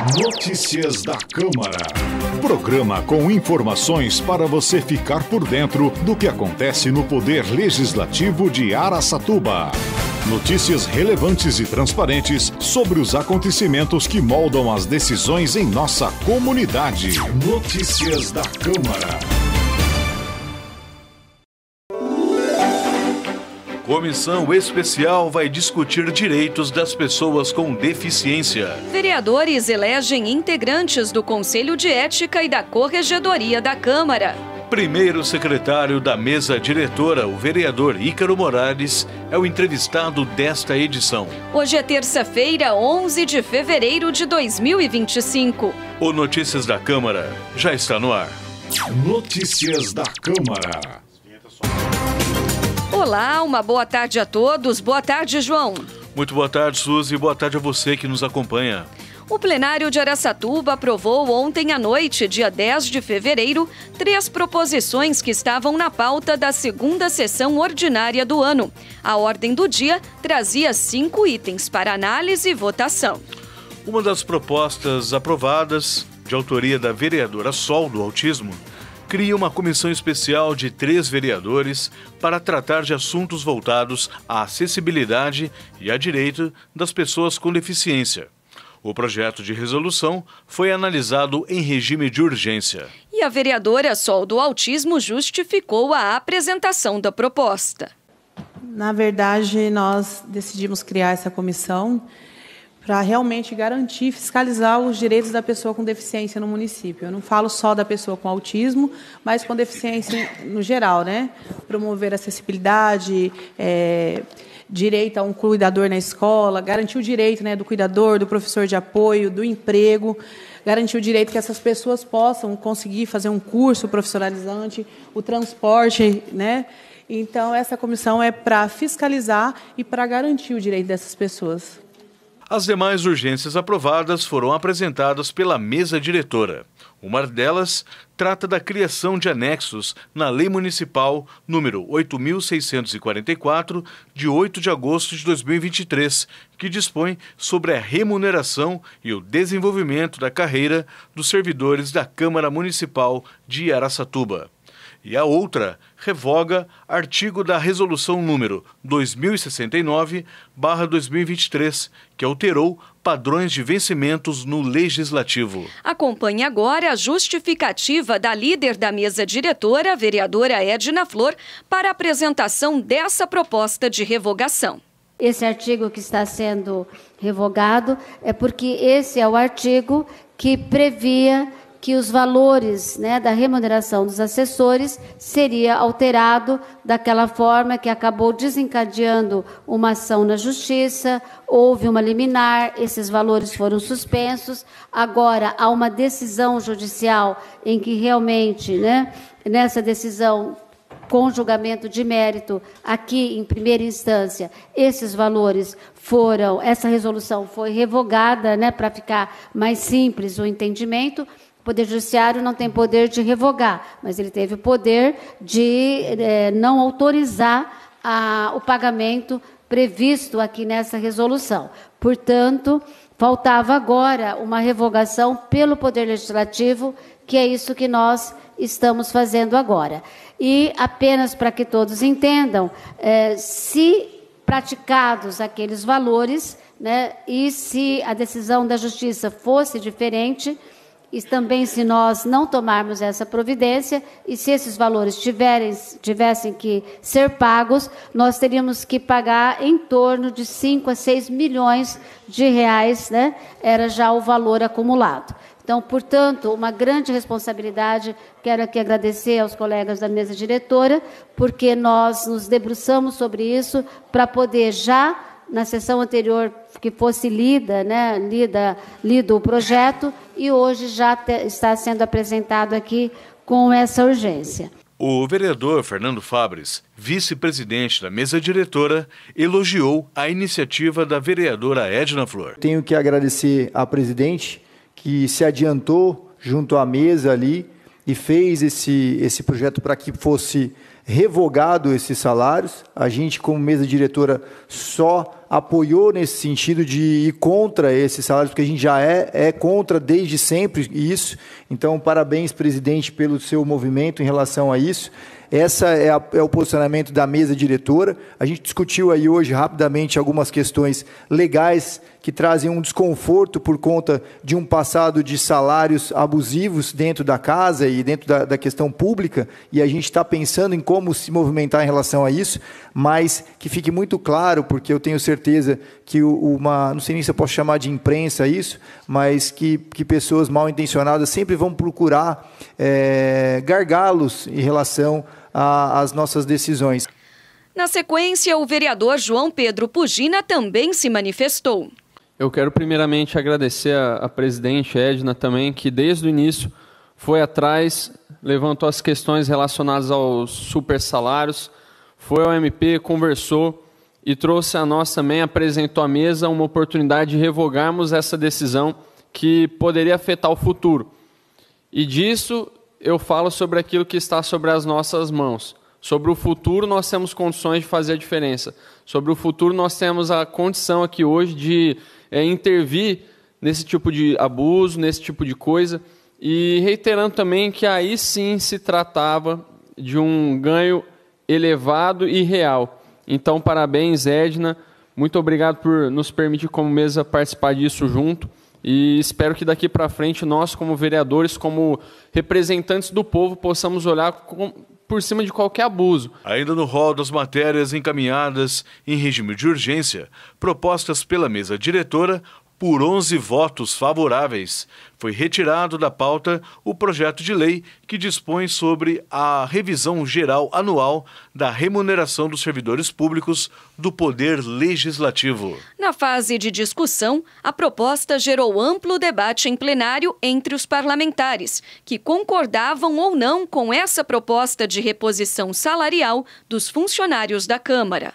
Notícias da Câmara. Programa com informações para você ficar por dentro do que acontece no Poder Legislativo de Araçatuba. Notícias relevantes e transparentes sobre os acontecimentos que moldam as decisões em nossa comunidade. Notícias da Câmara. Comissão especial vai discutir direitos das pessoas com deficiência. Vereadores elegem integrantes do Conselho de Ética e da Corregedoria da Câmara. Primeiro secretário da mesa diretora, o vereador Ícaro Morales, é o entrevistado desta edição. Hoje é terça-feira, 11 de fevereiro de 2025. O Notícias da Câmara já está no ar. Notícias da Câmara. Olá, uma boa tarde a todos. Boa tarde, João. Muito boa tarde, Suzy. Boa tarde a você que nos acompanha. O plenário de Araçatuba aprovou ontem à noite, dia 10 de fevereiro, 3 proposições que estavam na pauta da segunda sessão ordinária do ano. A ordem do dia trazia 5 itens para análise e votação. Uma das propostas aprovadas, de autoria da vereadora Sol do Autismo, cria uma comissão especial de 3 vereadores para tratar de assuntos voltados à acessibilidade e a direito das pessoas com deficiência. O projeto de resolução foi analisado em regime de urgência. E a vereadora Sol do Autismo justificou a apresentação da proposta. Na verdade, nós decidimos criar essa comissão para realmente garantir, fiscalizar os direitos da pessoa com deficiência no município. Eu não falo só da pessoa com autismo, mas com deficiência no geral, né? Promover acessibilidade, direito a um cuidador na escola, garantir o direito, né, do cuidador, do professor de apoio, do emprego, garantir o direito que essas pessoas possam conseguir fazer um curso profissionalizante, o transporte, né? Então, essa comissão é para fiscalizar e para garantir o direito dessas pessoas. As demais urgências aprovadas foram apresentadas pela mesa diretora. Uma delas trata da criação de anexos na Lei Municipal número 8.644, de 8 de agosto de 2023, que dispõe sobre a remuneração e o desenvolvimento da carreira dos servidores da Câmara Municipal de Araçatuba. E a outra revoga artigo da Resolução número 2069/2023, que alterou padrões de vencimentos no Legislativo. Acompanhe agora a justificativa da líder da mesa diretora, a vereadora Edna Flor, para a apresentação dessa proposta de revogação. Esse artigo que está sendo revogado é porque esse é o artigo que previa que os valores, né, da remuneração dos assessores seria alterado daquela forma que acabou desencadeando uma ação na justiça, houve uma liminar, esses valores foram suspensos, agora há uma decisão judicial em que realmente, né, nessa decisão com julgamento de mérito, aqui em primeira instância, esses valores foram, essa resolução foi revogada, né, para ficar mais simples o entendimento. O Poder Judiciário não tem poder de revogar, mas ele teve o poder de não autorizar o pagamento previsto aqui nessa resolução. Portanto, faltava agora uma revogação pelo Poder Legislativo, que é isso que nós estamos fazendo agora. E apenas para que todos entendam, se praticados aqueles valores, né, e se a decisão da Justiça fosse diferente, e também se nós não tomarmos essa providência, e se esses valores tivessem que ser pagos, nós teríamos que pagar em torno de 5 a 6 milhões de reais, né? Era já o valor acumulado. Então, portanto, uma grande responsabilidade, quero aqui agradecer aos colegas da mesa diretora, porque nós nos debruçamos sobre isso para poder já, na sessão anterior, que fosse lido o projeto, e hoje já está sendo apresentado aqui com essa urgência. O vereador Fernando Fabres, vice-presidente da mesa diretora, elogiou a iniciativa da vereadora Edna Flor. Tenho que agradecer à presidente, que se adiantou junto à mesa ali e fez esse projeto para que fosse revogado esses salários. A gente, como mesa diretora, só apoiou nesse sentido de ir contra esses salários, porque a gente já é contra desde sempre isso. Então, parabéns, presidente, pelo seu movimento em relação a isso. Essa é o posicionamento da mesa diretora. A gente discutiu aí hoje rapidamente algumas questões legais que trazem um desconforto por conta de um passado de salários abusivos dentro da casa e dentro da questão pública, e a gente está pensando em como se movimentar em relação a isso, mas que fique muito claro, porque eu tenho certeza que não sei nem se eu posso chamar de imprensa isso, mas que pessoas mal intencionadas sempre vão procurar gargalos em relação às nossas decisões. Na sequência, o vereador João Pedro Pugina também se manifestou. Eu quero primeiramente agradecer a presidente Edna também, que desde o início foi atrás, levantou as questões relacionadas aos super salários, foi ao MP, conversou e trouxe a nós também, apresentou à mesa uma oportunidade de revogarmos essa decisão que poderia afetar o futuro. E disso eu falo sobre aquilo que está sobre as nossas mãos. Sobre o futuro nós temos condições de fazer a diferença. Sobre o futuro nós temos a condição aqui hoje de intervir nesse tipo de abuso, nesse tipo de coisa, e reiterando também que aí sim se tratava de um ganho elevado e real. Então, parabéns, Edna, muito obrigado por nos permitir como mesa participar disso junto, e espero que daqui para frente nós, como vereadores, como representantes do povo, possamos olhar por cima de qualquer abuso. Ainda no rol das matérias encaminhadas em regime de urgência, propostas pela mesa diretora, por 11 votos favoráveis, foi retirado da pauta o projeto de lei que dispõe sobre a revisão geral anual da remuneração dos servidores públicos do Poder Legislativo. Na fase de discussão, a proposta gerou amplo debate em plenário entre os parlamentares, que concordavam ou não com essa proposta de reposição salarial dos funcionários da Câmara.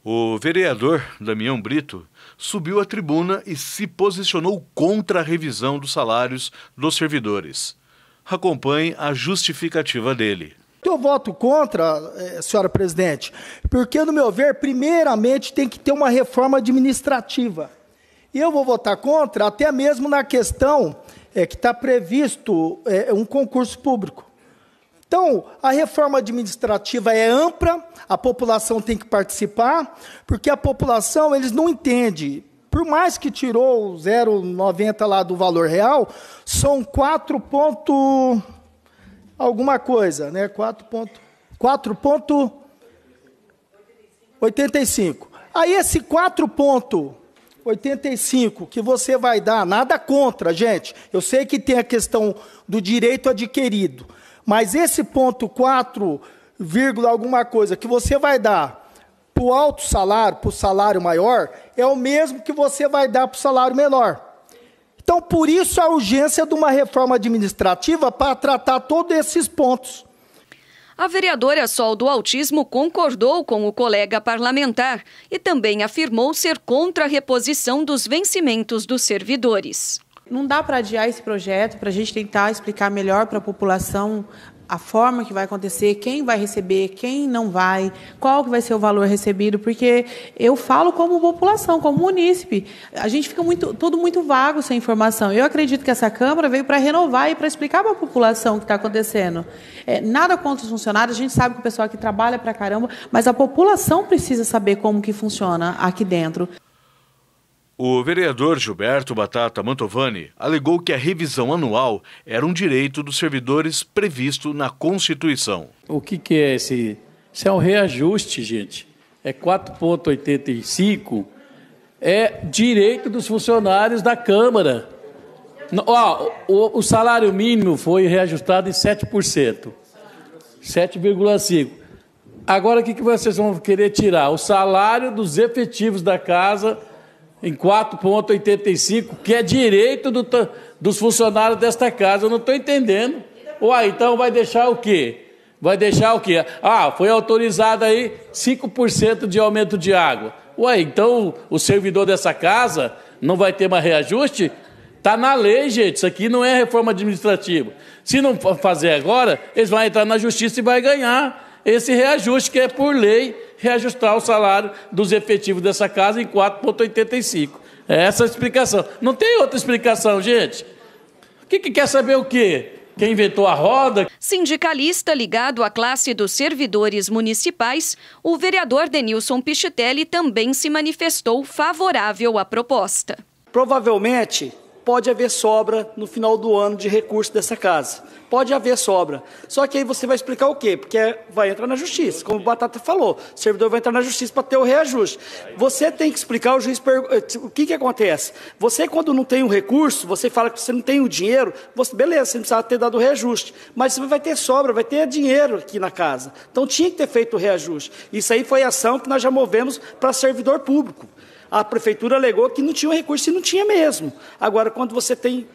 O vereador Damião Brito subiu à tribuna e se posicionou contra a revisão dos salários dos servidores. Acompanhe a justificativa dele. Eu voto contra, senhora presidente, porque, no meu ver, primeiramente tem que ter uma reforma administrativa. E eu vou votar contra até mesmo na questão que está previsto um concurso público. Então, a reforma administrativa é ampla, a população tem que participar, porque a população, eles não entendem. Por mais que tirou o 0,90 lá do valor real, são 4 ponto alguma coisa, né? 4,85. Aí esse 4,85 que você vai dar, nada contra, gente. Eu sei que tem a questão do direito adquirido, mas esse ponto 4, alguma coisa que você vai dar para o alto salário, para o salário maior, é o mesmo que você vai dar para o salário menor. Então, por isso a urgência de uma reforma administrativa para tratar todos esses pontos. A vereadora Sol do Autismo concordou com o colega parlamentar e também afirmou ser contra a reposição dos vencimentos dos servidores. Não dá para adiar esse projeto para a gente tentar explicar melhor para a população a forma que vai acontecer, quem vai receber, quem não vai, qual que vai ser o valor recebido, porque eu falo como população, como munícipe, a gente fica tudo muito vago sem informação. Eu acredito que essa Câmara veio para renovar e para explicar para a população o que está acontecendo. Nada contra os funcionários, a gente sabe que o pessoal aqui trabalha para caramba, mas a população precisa saber como que funciona aqui dentro. O vereador Gilberto Batata Mantovani alegou que a revisão anual era um direito dos servidores previsto na Constituição. O que é esse? Isso é um reajuste, gente. É 4,85. É direito dos funcionários da Câmara. O salário mínimo foi reajustado em 7%. 7,5%. Agora, o que vocês vão querer tirar? O salário dos efetivos da casa em 4,85, que é direito dos funcionários desta casa. Eu não estou entendendo. Então vai deixar o quê? Vai deixar o quê? Foi autorizado aí 5% de aumento de água. Então o servidor dessa casa não vai ter mais reajuste? Está na lei, gente. Isso aqui não é reforma administrativa. Se não fazer agora, eles vão entrar na justiça e vai ganhar esse reajuste, que é por lei, reajustar o salário dos efetivos dessa casa em 4,85. É essa a explicação. Não tem outra explicação, gente. O que quer saber o quê? Quem inventou a roda? Sindicalista ligado à classe dos servidores municipais, o vereador Denilson Pichitelli também se manifestou favorável à proposta. Provavelmente pode haver sobra no final do ano de recurso dessa casa. Pode haver sobra. Só que aí você vai explicar o quê? Porque vai entrar na justiça, como o Batata falou. O servidor vai entrar na justiça para ter o reajuste. Você tem que explicar, o juiz o que acontece? Você, quando não tem o recurso, você fala que você não tem o dinheiro, beleza, você não precisava ter dado o reajuste. Mas você vai ter sobra, vai ter dinheiro aqui na casa. Então tinha que ter feito o reajuste. Isso aí foi ação que nós já movemos para servidor público. A prefeitura alegou que não tinha o recurso e não tinha mesmo. Agora, quando você tem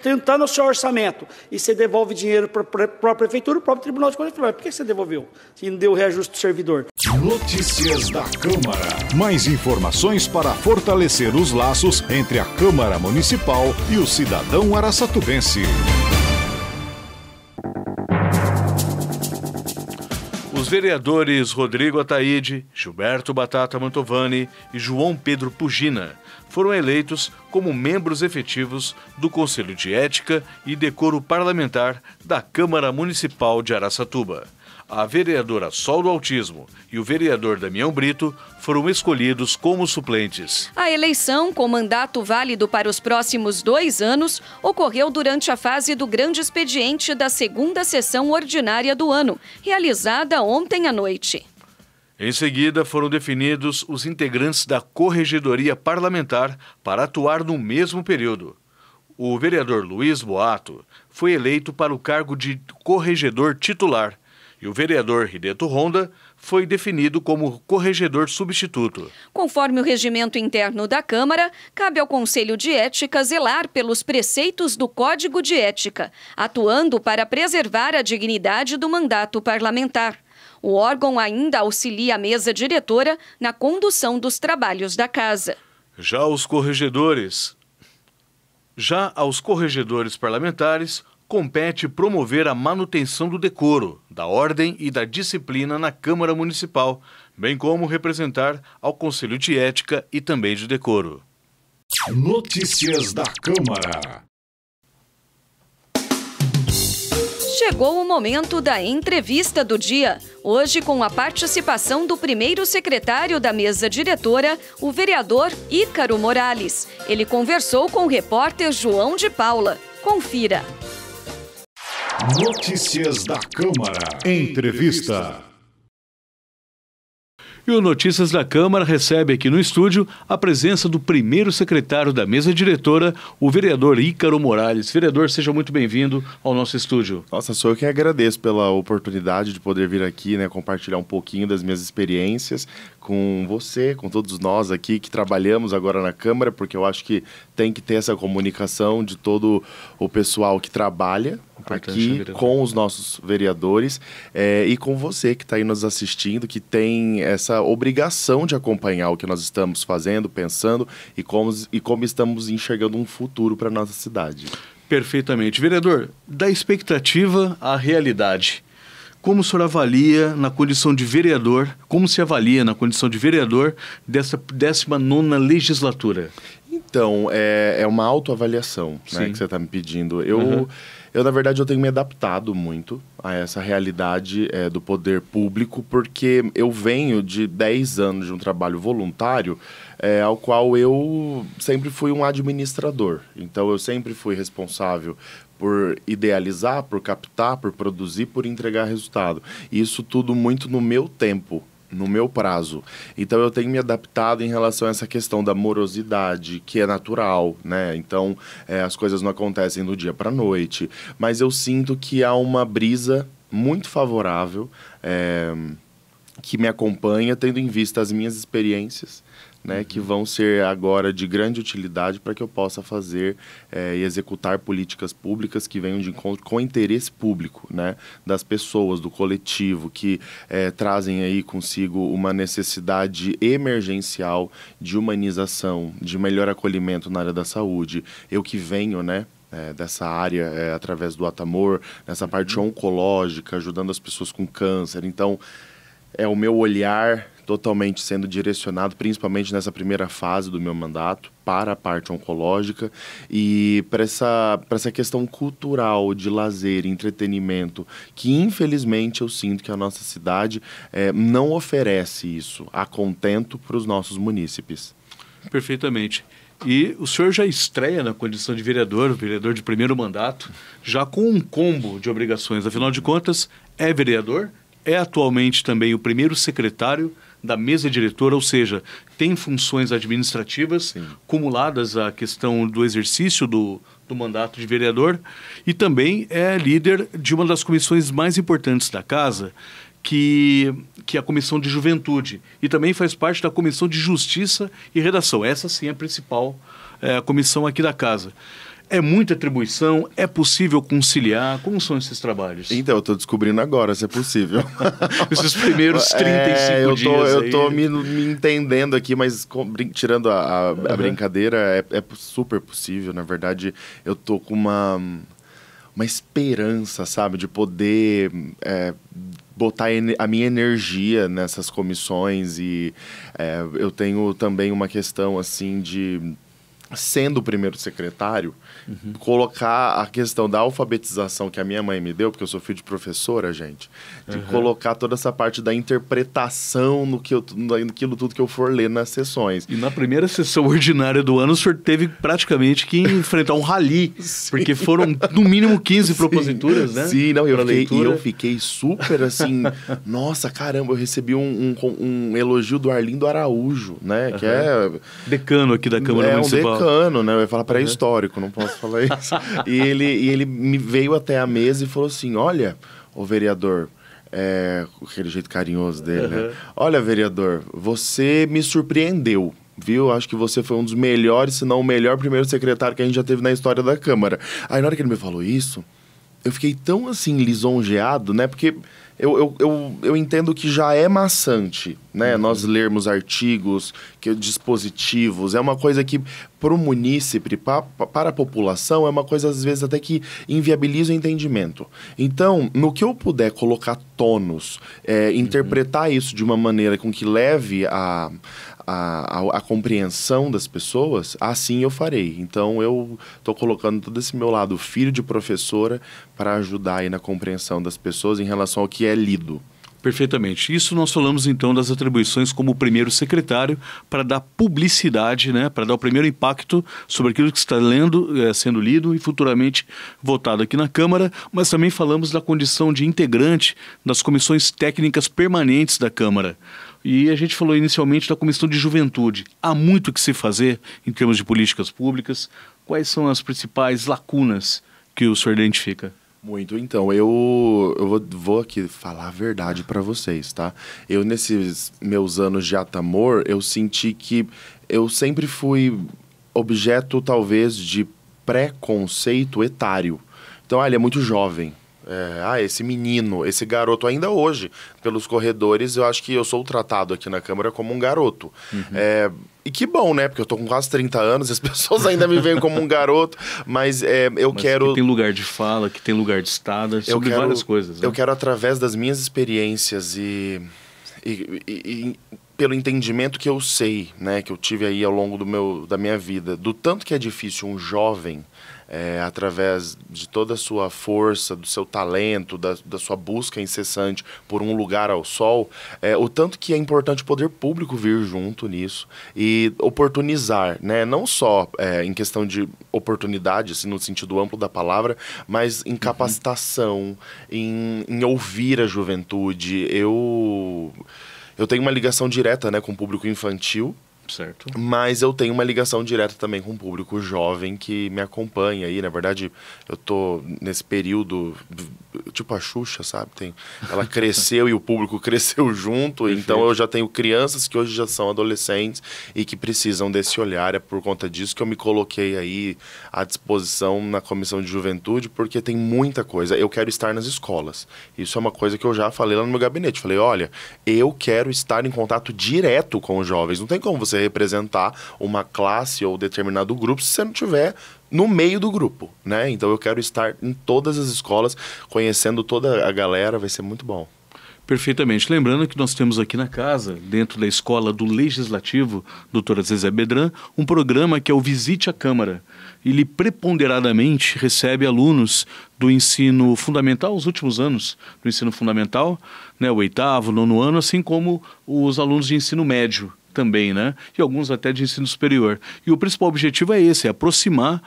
tentando o seu orçamento e você devolve dinheiro para a prefeitura, o próprio Tribunal de Contas falou, por que você devolveu? Se não deu o reajuste do servidor. Notícias da Câmara. Mais informações para fortalecer os laços entre a Câmara Municipal e o cidadão araçatubense. Os vereadores Rodrigo Ataíde, Gilberto Batata Mantovani e João Pedro Pugina foram eleitos como membros efetivos do Conselho de Ética e Decoro Parlamentar da Câmara Municipal de Araçatuba. A vereadora Sol do Autismo e o vereador Damião Brito foram escolhidos como suplentes. A eleição, com mandato válido para os próximos 2 anos, ocorreu durante a fase do grande expediente da 2ª sessão ordinária do ano, realizada ontem à noite. Em seguida, foram definidos os integrantes da Corregedoria Parlamentar para atuar no mesmo período. O vereador Luiz Boato foi eleito para o cargo de corregedor titular e o vereador Rideto Ronda foi definido como corregedor substituto. Conforme o regimento interno da Câmara, cabe ao Conselho de Ética zelar pelos preceitos do Código de Ética, atuando para preservar a dignidade do mandato parlamentar. O órgão ainda auxilia a mesa diretora na condução dos trabalhos da Casa. Já aos corregedores parlamentares, compete promover a manutenção do decoro, da ordem e da disciplina na Câmara Municipal, bem como representar ao Conselho de Ética e também de Decoro. Notícias da Câmara. Chegou o momento da entrevista do dia. Hoje, com a participação do primeiro secretário da mesa diretora, o vereador Ícaro Morales. Ele conversou com o repórter João de Paula. Confira. Notícias da Câmara. Entrevista. E o Notícias da Câmara recebe aqui no estúdio a presença do primeiro secretário da mesa diretora, o vereador Ícaro Morales. Vereador, seja muito bem-vindo ao nosso estúdio. Nossa, sou eu que agradeço pela oportunidade de poder vir aqui, compartilhar um pouquinho das minhas experiências com você, com todos nós aqui que trabalhamos agora na Câmara, porque eu acho que tem que ter essa comunicação de todo o pessoal que trabalha aqui com os nossos vereadores e com você que está aí nos assistindo, que tem essa obrigação de acompanhar o que nós estamos fazendo, pensando e como estamos enxergando um futuro para a nossa cidade. Perfeitamente. Vereador, da expectativa à realidade, como o senhor avalia na condição de vereador, como se avalia na condição de vereador dessa 19ª legislatura? Então, é uma autoavaliação, que você está me pedindo. Eu, na verdade, eu tenho me adaptado muito a essa realidade do poder público, porque eu venho de 10 anos de um trabalho voluntário, ao qual eu sempre fui um administrador. Então, eu sempre fui responsável por idealizar, por captar, por produzir, por entregar resultado. E isso tudo muito no meu tempo, no meu prazo. Então, eu tenho me adaptado em relação a essa questão da morosidade, que é natural, Então, as coisas não acontecem do dia para a noite. Mas eu sinto que há uma brisa muito favorável que me acompanha, tendo em vista as minhas experiências, né, que vão ser agora de grande utilidade para que eu possa fazer e executar políticas públicas que venham de encontro com o interesse público, né, das pessoas, do coletivo, que trazem aí consigo uma necessidade emergencial de humanização, de melhor acolhimento na área da saúde. Eu que venho, né, dessa área através do Atamor, nessa parte oncológica, ajudando as pessoas com câncer. Então, é o meu olhar totalmente sendo direcionado, principalmente nessa primeira fase do meu mandato, para a parte oncológica e para essa questão cultural de lazer, entretenimento, que infelizmente eu sinto que a nossa cidade não oferece isso a contento para os nossos munícipes. Perfeitamente. E o senhor já estreia na condição de vereador de primeiro mandato, já com um combo de obrigações. Afinal de contas, é vereador, é atualmente também o primeiro secretário da mesa diretora, ou seja, tem funções administrativas cumuladas à questão do exercício do mandato de vereador e também é líder de uma das comissões mais importantes da casa, que é a Comissão de Juventude, e também faz parte da Comissão de Justiça e Redação. Essa sim é a principal comissão aqui da casa. É muita atribuição? É possível conciliar? Como são esses trabalhos? Então, eu estou descobrindo agora se é possível. Esses primeiros 35 dias eu estou me entendendo aqui, mas tirando a brincadeira, é super possível. Na verdade, eu estou com uma esperança, sabe, de poder botar a minha energia nessas comissões e eu tenho também uma questão assim de, sendo o primeiro secretário, colocar a questão da alfabetização que a minha mãe me deu, porque eu sou filho de professora, gente, de colocar toda essa parte da interpretação naquilo tudo que eu for ler nas sessões. E na primeira sessão ordinária do ano, o senhor teve praticamente que enfrentar um rally, porque foram no mínimo 15 proposituras, né? Sim, não, eu fiquei super assim, nossa, caramba, eu recebi um elogio do Arlindo Araújo, né, que é decano aqui da Câmara Municipal. É um decano, né, eu ia falar pré-histórico, não posso falar isso. E ele me veio até a mesa e falou assim, olha, ô vereador, aquele jeito carinhoso dele, né? Olha, vereador, você me surpreendeu, viu? Acho que você foi um dos melhores, se não o melhor primeiro secretário que a gente já teve na história da Câmara. Aí na hora que ele me falou isso, eu fiquei tão assim lisonjeado, né? Porque eu entendo que já é maçante, né? Nós lermos artigos, dispositivos, é uma coisa que para o munícipe, para a população, é uma coisa às vezes até que inviabiliza o entendimento. Então, no que eu puder colocar tônus, interpretar isso de uma maneira com que leve a compreensão das pessoas, assim eu farei. Então eu estou colocando todo esse meu lado filho de professora para ajudar aí na compreensão das pessoas em relação ao que é lido. Perfeitamente. Isso nós falamos então das atribuições como primeiro secretário para dar publicidade, né, para dar o primeiro impacto sobre aquilo que está sendo lido e futuramente votado aqui na Câmara, mas também falamos da condição de integrante das comissões técnicas permanentes da Câmara. E a gente falou inicialmente da Comissão de Juventude. Há muito o que se fazer em termos de políticas públicas. Quais são as principais lacunas que o senhor identifica? Muito. Então, eu vou aqui falar a verdade para vocês, tá? Eu, nesses meus anos de Atamor, eu senti que eu sempre fui objeto, talvez, de preconceito etário. Então, ele é muito jovem. Esse menino, esse garoto, ainda hoje, pelos corredores, eu acho que eu sou tratado aqui na Câmara como um garoto. E que bom, né? Porque eu tô com quase 30 anos e as pessoas ainda me veem como um garoto, mas quero... que tem lugar de fala, que tem lugar de estada, sobre várias coisas. Né? Eu quero, através das minhas experiências e pelo entendimento que eu sei, né? Que eu tive aí ao longo da minha vida, do tanto que é difícil um jovem... através de toda a sua força, do seu talento, da sua busca incessante por um lugar ao sol, o tanto que é importante o poder público vir junto nisso e oportunizar, né? Não só em questão de oportunidade, assim, no sentido amplo da palavra, mas em capacitação, em ouvir a juventude. Eu tenho uma ligação direta, né, com o público infantil, Certo. Mas eu tenho uma ligação direta também com o público jovem que me acompanha aí. Na verdade, eu tô nesse período, tipo a Xuxa, sabe? Ela cresceu e o público cresceu junto. Perfeito. Então eu já tenho crianças que hoje já são adolescentes e que precisam desse olhar. É por conta disso que eu me coloquei aí à disposição na Comissão de Juventude, porque tem muita coisa. Eu quero estar nas escolas. Isso é uma coisa que eu já falei lá no meu gabinete. Falei, olha, eu quero estar em contato direto com os jovens. Não tem como você representar uma classe ou determinado grupo se você não tiver no meio do grupo, né? Então eu quero estar em todas as escolas, conhecendo toda a galera, vai ser muito bom. Perfeitamente. Lembrando que nós temos aqui na casa, dentro da Escola do Legislativo, doutora Zezé Bedran, um programa que é o Visite a Câmara. Ele preponderadamente recebe alunos do ensino fundamental, os últimos anos do ensino fundamental, né, o 8º, 9º ano, assim como os alunos de ensino médio também, né? E alguns até de ensino superior. E o principal objetivo é esse, é aproximar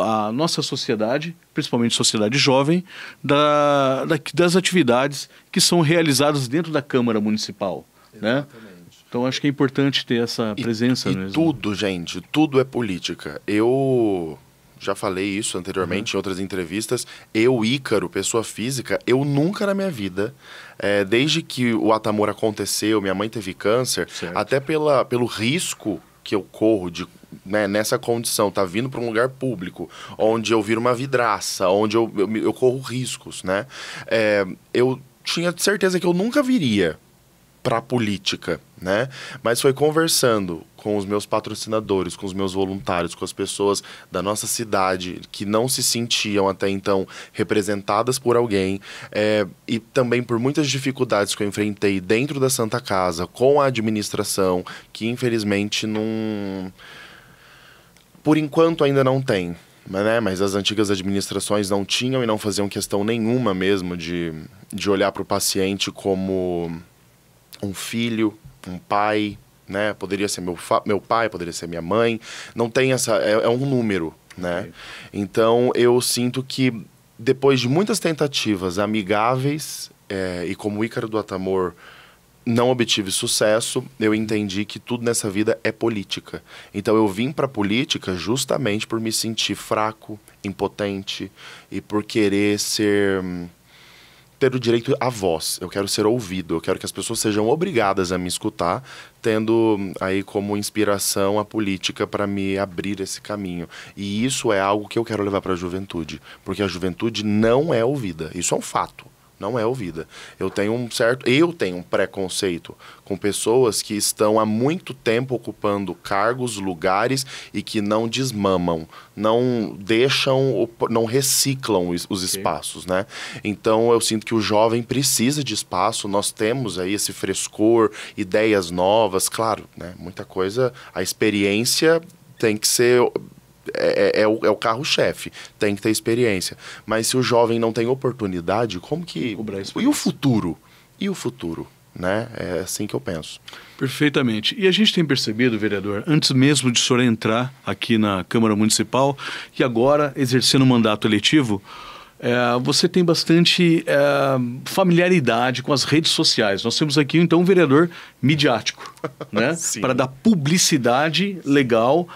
a nossa sociedade, principalmente sociedade jovem, das atividades que são realizadas dentro da Câmara Municipal, né? Então acho que é importante ter essa presença mesmo. Tudo, gente, tudo é política. Eu já falei isso anteriormente em outras entrevistas. Eu, Ícaro, pessoa física, eu nunca na minha vida, desde que o Atamor aconteceu, minha mãe teve câncer, certo, até pelo risco que eu corro de, né, nessa condição, tá vindo para um lugar público, onde eu viro uma vidraça, onde eu corro riscos, né? Eu tinha certeza que eu nunca viria para a política, né? Mas foi conversando com os meus patrocinadores, com os meus voluntários, com as pessoas da nossa cidade que não se sentiam até então representadas por alguém, e também por muitas dificuldades que eu enfrentei dentro da Santa Casa, com a administração, que infelizmente não... Por enquanto ainda não tem, né? Mas as antigas administrações não tinham e não faziam questão nenhuma mesmo de olhar para o paciente como um filho, um pai, né? Poderia ser meu pai, poderia ser minha mãe. Não tem essa... É um número, né? Okay. Então, eu sinto que depois de muitas tentativas amigáveis, e como Ícaro do Atamor não obtive sucesso, eu entendi que tudo nessa vida é política. Então, eu vim para a política justamente por me sentir fraco, impotente e por querer ter o direito à voz. Eu quero ser ouvido, eu quero que as pessoas sejam obrigadas a me escutar, tendo aí como inspiração a política para me abrir esse caminho. E isso é algo que eu quero levar para a juventude, porque a juventude não é ouvida. Isso é um fato. Não é ouvida. Eu tenho um preconceito com pessoas que estão há muito tempo ocupando cargos, lugares e que não desmamam, não deixam, não reciclam os espaços, né? Então eu sinto que o jovem precisa de espaço, nós temos aí esse frescor, ideias novas, claro, né? Muita coisa, a experiência tem que ser... É o carro-chefe, tem que ter experiência. Mas se o jovem não tem oportunidade, como que... E o futuro? E o futuro? Né? É assim que eu penso. Perfeitamente. E a gente tem percebido, vereador, antes mesmo de o senhor entrar aqui na Câmara Municipal e agora exercendo o mandato eletivo, você tem bastante familiaridade com as redes sociais. Nós temos aqui, então, um vereador midiático, né? Para dar publicidade legal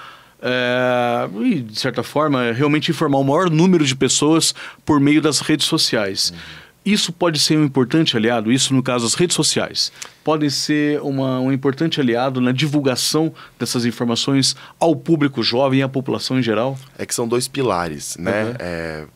e, de certa forma, realmente informar o maior número de pessoas por meio das redes sociais. Uhum. Isso pode ser um importante aliado, isso no caso as redes sociais, podem ser um importante aliado na divulgação dessas informações ao público jovem e à população em geral? É que são dois pilares, né? Uhum.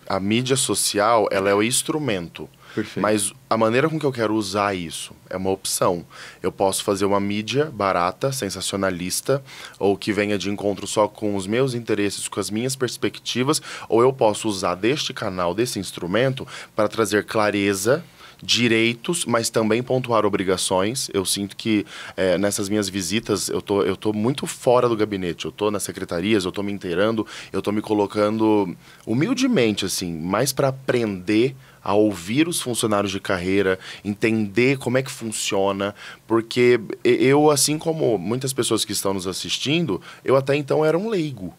A mídia social, ela é o instrumento. Perfeito. Mas a maneira com que eu quero usar isso é uma opção. Eu posso fazer uma mídia barata, sensacionalista, ou que venha de encontro só com os meus interesses, com as minhas perspectivas, ou eu posso usar deste canal, desse instrumento, para trazer clareza, direitos, mas também pontuar obrigações. Eu sinto que nessas minhas visitas eu tô muito fora do gabinete, eu tô nas secretarias, eu tô me inteirando, eu tô me colocando humildemente, assim, mais para aprender a ouvir os funcionários de carreira, entender como é que funciona, porque eu, assim como muitas pessoas que estão nos assistindo, eu até então era um leigo,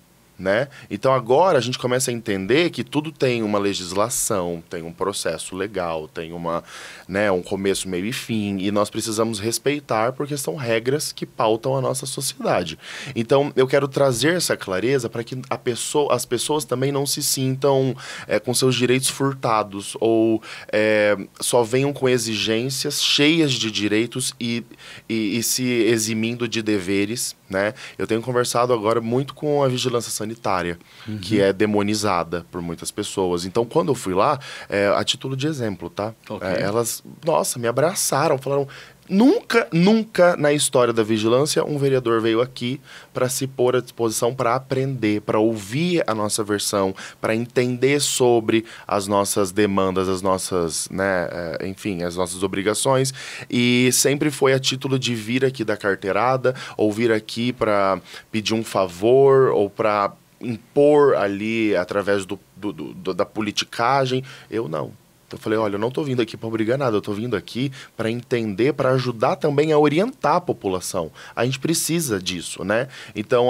né? Então agora a gente começa a entender que tudo tem uma legislação, tem um processo legal, tem um começo, meio e fim, e nós precisamos respeitar porque são regras que pautam a nossa sociedade. Então eu quero trazer essa clareza para que as pessoas também não se sintam com seus direitos furtados ou só venham com exigências cheias de direitos e se eximindo de deveres, né? Eu tenho conversado agora muito com a vigilância sanitária, que é demonizada por muitas pessoas. Então, quando eu fui lá, a título de exemplo, tá? Okay. Elas, nossa, me abraçaram, falaram... Nunca na história da vigilância um vereador veio aqui para se pôr à disposição para aprender, para ouvir a nossa versão, para entender sobre as nossas demandas, as nossas, enfim, as nossas obrigações. E sempre foi a título de vir aqui da carteirada, ou vir aqui para pedir um favor, ou para impor ali através da politicagem. Eu não. Eu falei, olha, eu não estou vindo aqui para obrigar nada, eu estou vindo aqui para entender, para ajudar também a orientar a população. A gente precisa disso, né? Então,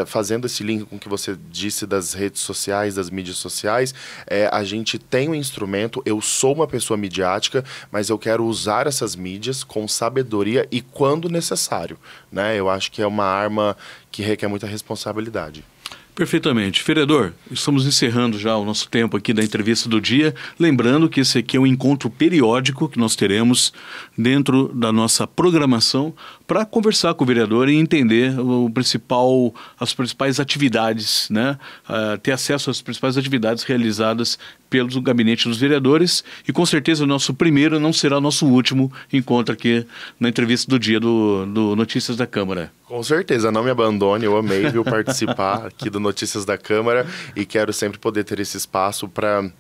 fazendo esse link com o que você disse das redes sociais, das mídias sociais, a gente tem um instrumento, eu sou uma pessoa midiática, mas eu quero usar essas mídias com sabedoria e quando necessário, né? Eu acho que é uma arma que requer muita responsabilidade. Perfeitamente. Vereador, estamos encerrando já o nosso tempo aqui da entrevista do dia. Lembrando que esse aqui é um encontro periódico que nós teremos dentro da nossa programação para conversar com o vereador e entender as principais atividades, né? Ter acesso às principais atividades realizadas pelo gabinete dos vereadores e com certeza o nosso primeiro não será o nosso último encontro aqui na entrevista do dia do Notícias da Câmara. Com certeza, não me abandone, eu amei participar aqui do Notícias da Câmara e quero sempre poder ter esse espaço para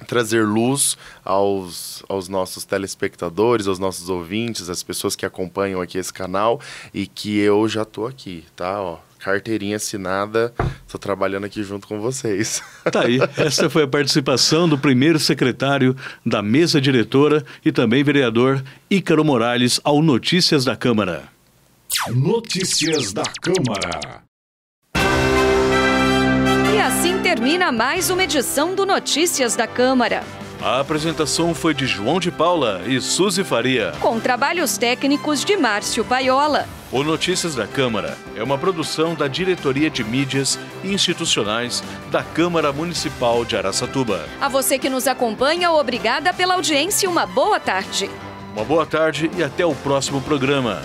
trazer luz aos nossos telespectadores, aos nossos ouvintes, às pessoas que acompanham aqui esse canal e que eu já tô aqui, tá? Ó, carteirinha assinada, estou trabalhando aqui junto com vocês. Tá aí, essa foi a participação do primeiro secretário da mesa diretora e também vereador Ícaro Morales ao Notícias da Câmara. Notícias da Câmara. E assim termina mais uma edição do Notícias da Câmara. A apresentação foi de João de Paula e Suzy Faria, com trabalhos técnicos de Márcio Paiola. O Notícias da Câmara é uma produção da Diretoria de Mídias Institucionais da Câmara Municipal de Araçatuba. A você que nos acompanha, obrigada pela audiência e uma boa tarde. Uma boa tarde e até o próximo programa.